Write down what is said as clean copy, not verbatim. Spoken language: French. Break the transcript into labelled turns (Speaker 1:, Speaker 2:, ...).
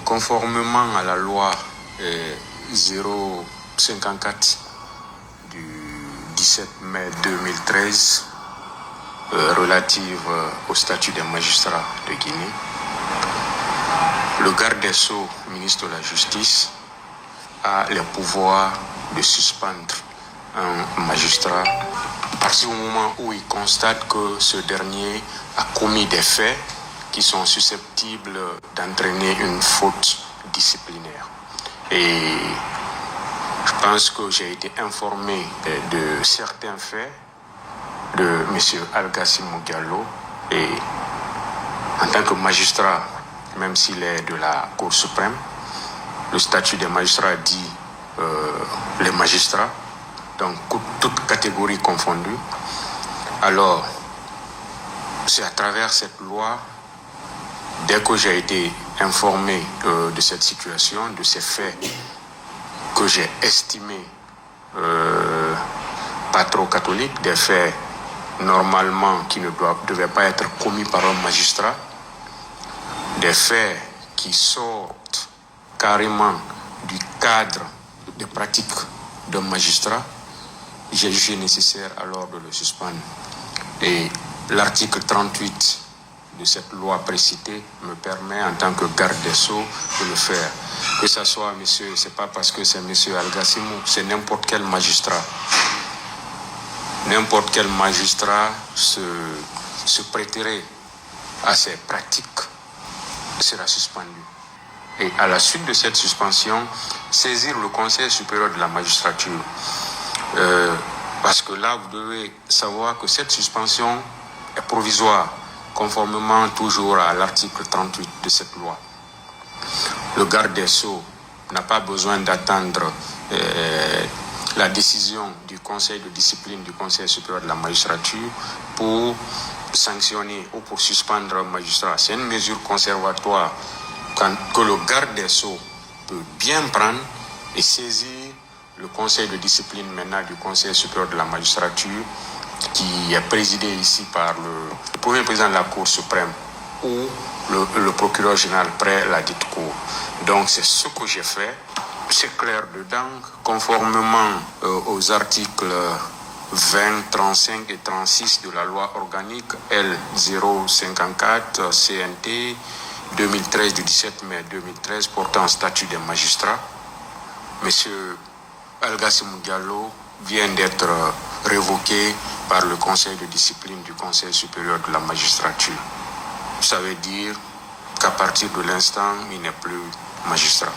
Speaker 1: Conformément à la loi 054 du 17 mai 2013 relative au statut des magistrats de Guinée, le garde des Sceaux, ministre de la Justice, a les pouvoirs de suspendre un magistrat à partir du moment où il constate que ce dernier a commis des faits qui sont susceptibles d'entraîner une faute disciplinaire. Et je pense que j'ai été informé de certains faits de M. Algassimou Diallo, et en tant que magistrat, même s'il est de la Cour suprême, le statut des magistrats dit les magistrats, donc toutes catégories confondues. Alors, c'est à travers cette loi, dès que j'ai été informé de cette situation, de ces faits que j'ai estimés pas trop catholiques, des faits normalement qui ne devaient pas être commis par un magistrat, des faits qui sortent carrément du cadre de pratique d'un magistrat, j'ai jugé nécessaire alors de le suspendre. Et l'article 38 de cette loi précitée me permet en tant que garde des Sceaux de le faire. Que ce soit monsieur, c'est pas parce que c'est monsieur Algassimou, c'est n'importe quel magistrat. N'importe quel magistrat se prêterait à ces pratiques sera suspendu. Et à la suite de cette suspension, saisir le Conseil supérieur de la magistrature. Parce que là, vous devez savoir que cette suspension est provisoire, conformément toujours à l'article 38 de cette loi. Le garde des Sceaux n'a pas besoin d'attendre la décision du Conseil de discipline du Conseil supérieur de la magistrature pour sanctionner ou pour suspendre un magistrat. C'est une mesure conservatoire que le garde des Sceaux peut bien prendre et saisir le Conseil de discipline maintenant du Conseil supérieur de la magistrature, qui est présidé ici par le premier président de la Cour suprême ou le procureur général près la dite Cour. Donc c'est ce que j'ai fait. C'est clair dedans, conformément aux articles 20, 35 et 36 de la loi organique L054 CNT 2013 du 17 mai 2013 portant statut des magistrats. Monsieur Algassimou Diallo vient d'être révoqué par le Conseil de discipline du Conseil supérieur de la magistrature. Ça veut dire qu'à partir de l'instant, il n'est plus magistrat.